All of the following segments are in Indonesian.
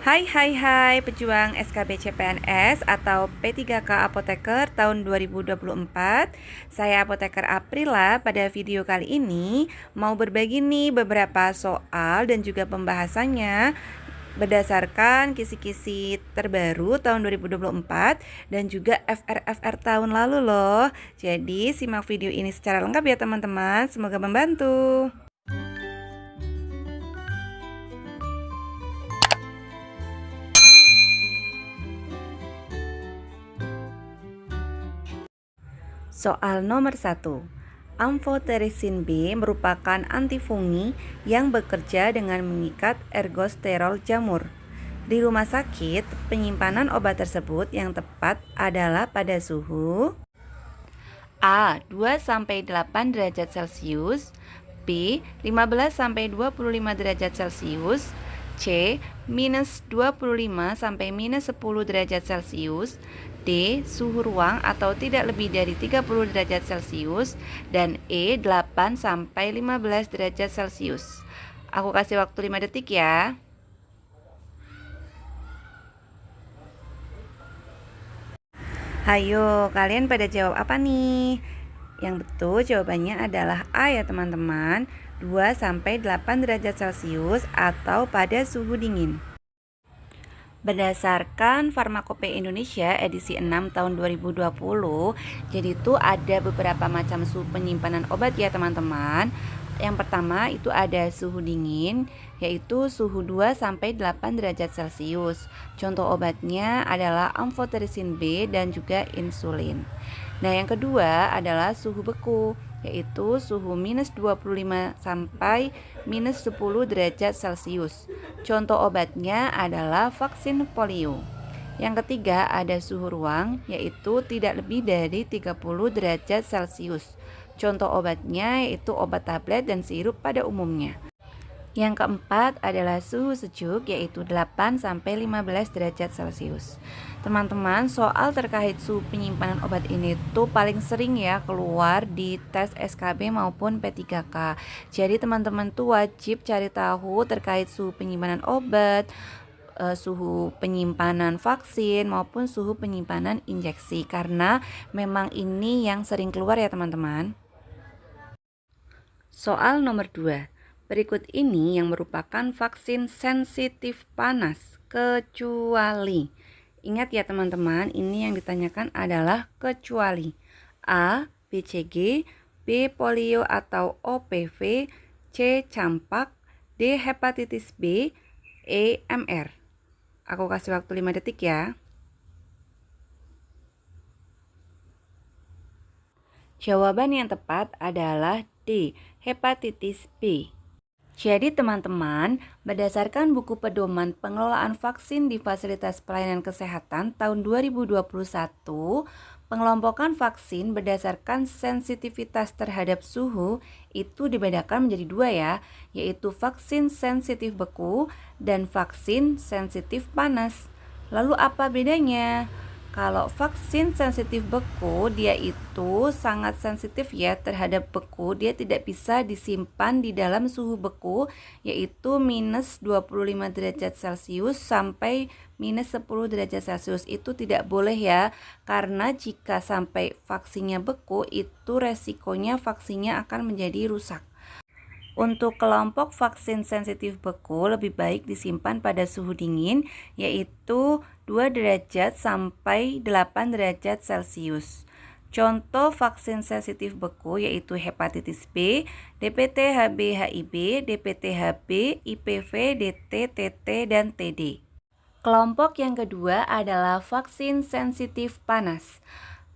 Hai pejuang SKB CPNS atau P3K Apoteker tahun 2024. Saya Apoteker Aprila. Pada video kali ini mau berbagi nih beberapa soal dan juga pembahasannya berdasarkan kisi-kisi terbaru tahun 2024 dan juga FR tahun lalu loh. Jadi simak video ini secara lengkap ya teman-teman. Semoga membantu. Soal nomor 1. Amphotericin B merupakan antifungi yang bekerja dengan mengikat ergosterol jamur. Di rumah sakit, penyimpanan obat tersebut yang tepat adalah pada suhu A. 2-8 derajat Celcius, B. 15-25 derajat Celcius, C. minus 25 sampai minus 10 derajat Celcius, D. suhu ruang atau tidak lebih dari 30 derajat Celcius, dan E. 8 sampai 15 derajat Celcius. Aku kasih waktu 5 detik ya. Hayo, kalian pada jawab apa nih? Yang betul jawabannya adalah A ya teman-teman, 2-8 derajat Celcius atau pada suhu dingin. Berdasarkan Farmakope Indonesia edisi 6 tahun 2020, jadi itu ada beberapa macam suhu penyimpanan obat ya teman-teman. Yang pertama itu ada suhu dingin, yaitu suhu 2-8 derajat Celcius. Contoh obatnya adalah amphotericin B dan juga insulin. Nah, yang kedua adalah suhu beku, yaitu suhu minus 25 sampai minus 10 derajat Celcius. Contoh obatnya adalah vaksin polio. Yang ketiga ada suhu ruang, yaitu tidak lebih dari 30 derajat Celcius. Contoh obatnya yaitu obat tablet dan sirup pada umumnya. Yang keempat adalah suhu sejuk, yaitu 8-15 derajat Celcius. Teman-teman, soal terkait suhu penyimpanan obat ini tuh paling sering ya keluar di tes SKB maupun P3K. Jadi teman-teman tuh wajib cari tahu terkait suhu penyimpanan obat, suhu penyimpanan vaksin maupun suhu penyimpanan injeksi, karena memang ini yang sering keluar ya teman-teman. Soal nomor 2. Berikut ini yang merupakan vaksin sensitif panas, kecuali. Ingat ya teman-teman, ini yang ditanyakan adalah kecuali. A. BCG, B. polio atau OPV, C. campak, D. hepatitis B, E. MR. Aku kasih waktu 5 detik ya. Jawaban yang tepat adalah D. hepatitis B. Jadi teman-teman, berdasarkan buku pedoman pengelolaan vaksin di fasilitas pelayanan kesehatan tahun 2021, pengelompokan vaksin berdasarkan sensitivitas terhadap suhu itu dibedakan menjadi 2 ya, yaitu vaksin sensitif beku dan vaksin sensitif panas. Lalu apa bedanya? Kalau vaksin sensitif beku, dia itu sangat sensitif ya terhadap beku. Dia tidak bisa disimpan di dalam suhu beku, yaitu minus 25 derajat Celcius sampai minus 10 derajat Celcius. Itu tidak boleh ya, karena jika sampai vaksinnya beku, itu resikonya vaksinnya akan menjadi rusak. Untuk kelompok vaksin sensitif beku lebih baik disimpan pada suhu dingin, yaitu 2 derajat sampai 8 derajat Celcius. Contoh vaksin sensitif beku yaitu hepatitis B, DPT HB HIB, DPT HB, IPV, DT, TT, dan TD. Kelompok yang kedua adalah vaksin sensitif panas.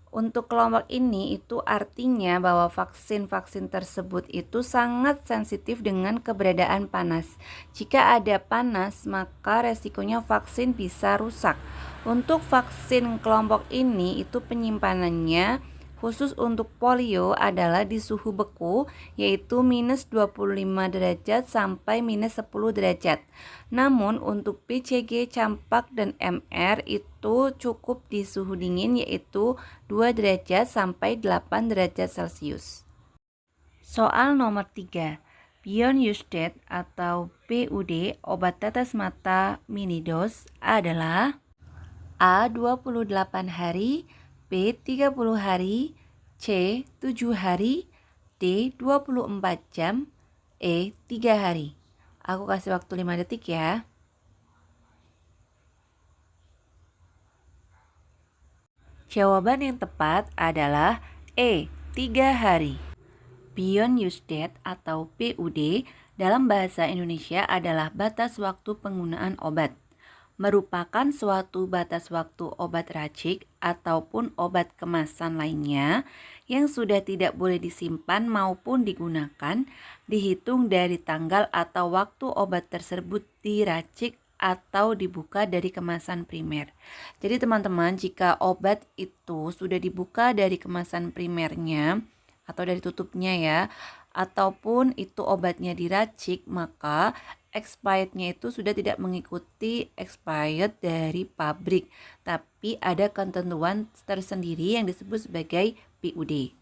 Untuk kelompok ini itu artinya bahwa vaksin-vaksin tersebut itu sangat sensitif dengan keberadaan panas. Jika ada panas, maka resikonya vaksin bisa rusak. Untuk vaksin kelompok ini itu penyimpanannya khusus untuk polio adalah di suhu beku, yaitu minus 25 derajat sampai minus 10 derajat. Namun untuk BCG, campak, dan MR itu cukup di suhu dingin, yaitu 2 derajat sampai 8 derajat Celcius. Soal nomor 3. Beyond Used atau BUD obat tetes mata mini dose adalah A. 28 hari, B. 30 hari, C. 7 hari, D. 24 jam, E. 3 hari. Aku kasih waktu 5 detik ya. Jawaban yang tepat adalah E. 3 hari. Beyond Used atau BUD dalam bahasa Indonesia adalah batas waktu penggunaan obat. Merupakan suatu batas waktu obat racik ataupun obat kemasan lainnya yang sudah tidak boleh disimpan maupun digunakan, dihitung dari tanggal atau waktu obat tersebut diracik atau dibuka dari kemasan primer. Jadi teman-teman, jika obat itu sudah dibuka dari kemasan primernya atau dari tutupnya ya, ataupun itu obatnya diracik, maka expirednya itu sudah tidak mengikuti expired dari pabrik, tapi ada ketentuan tersendiri yang disebut sebagai PUD.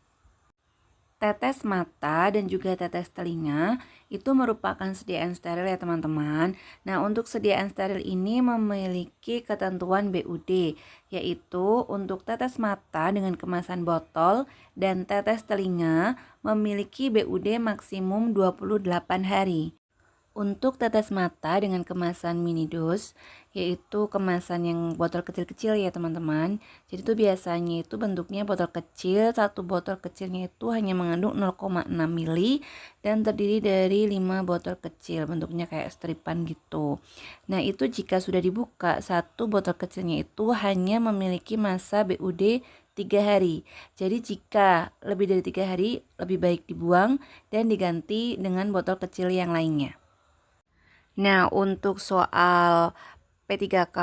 Tetes mata dan juga tetes telinga itu merupakan sediaan steril ya teman-teman. Nah, untuk sediaan steril ini memiliki ketentuan BUD, yaitu untuk tetes mata dengan kemasan botol dan tetes telinga memiliki BUD maksimum 28 hari. Untuk tetes mata dengan kemasan mini dose, yaitu kemasan yang botol kecil-kecil ya teman-teman. Jadi itu biasanya itu bentuknya botol kecil, satu botol kecilnya itu hanya mengandung 0,6 mili dan terdiri dari 5 botol kecil, bentuknya kayak stripan gitu. Nah, itu jika sudah dibuka, satu botol kecilnya itu hanya memiliki masa BUD 3 hari. Jadi jika lebih dari 3 hari, lebih baik dibuang dan diganti dengan botol kecil yang lainnya. Nah, untuk soal P3K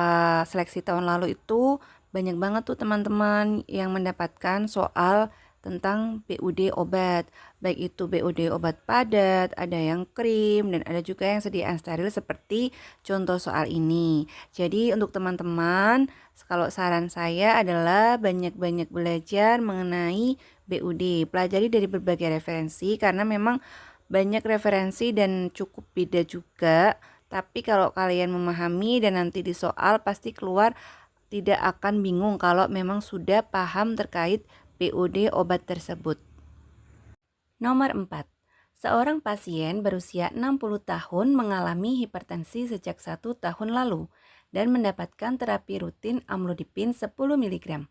seleksi tahun lalu itu banyak banget tuh teman-teman yang mendapatkan soal tentang BUD obat. Baik itu BUD obat padat, ada yang krim, dan ada juga yang sediaan steril seperti contoh soal ini. Jadi untuk teman-teman, kalau saran saya adalah banyak-banyak belajar mengenai BUD. Pelajari dari berbagai referensi karena memang banyak referensi dan cukup beda juga, tapi kalau kalian memahami dan nanti di soal pasti keluar tidak akan bingung kalau memang sudah paham terkait BUD obat tersebut. Nomor 4. Seorang pasien berusia 60 tahun mengalami hipertensi sejak 1 tahun lalu dan mendapatkan terapi rutin amlodipin 10 mg.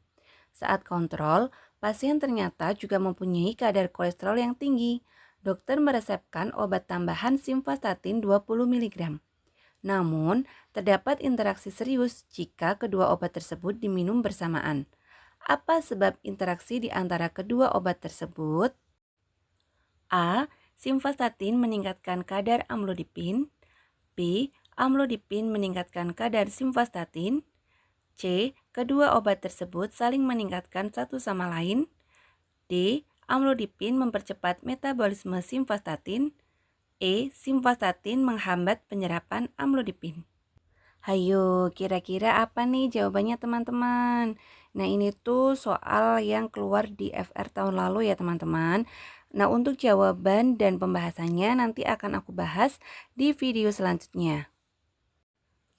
Saat kontrol, pasien ternyata juga mempunyai kadar kolesterol yang tinggi. Dokter meresepkan obat tambahan simvastatin 20 mg. Namun, terdapat interaksi serius jika kedua obat tersebut diminum bersamaan. Apa sebab interaksi di antara kedua obat tersebut? A. Simvastatin meningkatkan kadar amlodipin. B. Amlodipin meningkatkan kadar simvastatin. C. Kedua obat tersebut saling meningkatkan satu sama lain. D. Amlodipin mempercepat metabolisme simvastatin. E. Simvastatin menghambat penyerapan amlodipin. Hayo, kira-kira apa nih jawabannya teman-teman? Nah, ini tuh soal yang keluar di FR tahun lalu ya teman-teman. Nah, untuk jawaban dan pembahasannya nanti akan aku bahas di video selanjutnya.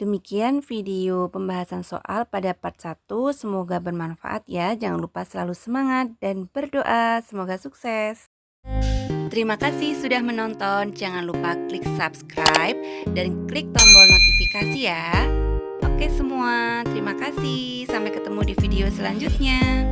Demikian video pembahasan soal pada part 1, semoga bermanfaat ya. Jangan lupa selalu semangat dan berdoa, semoga sukses. Terima kasih sudah menonton, jangan lupa klik subscribe dan klik tombol notifikasi ya. Oke semua, terima kasih, sampai ketemu di video selanjutnya.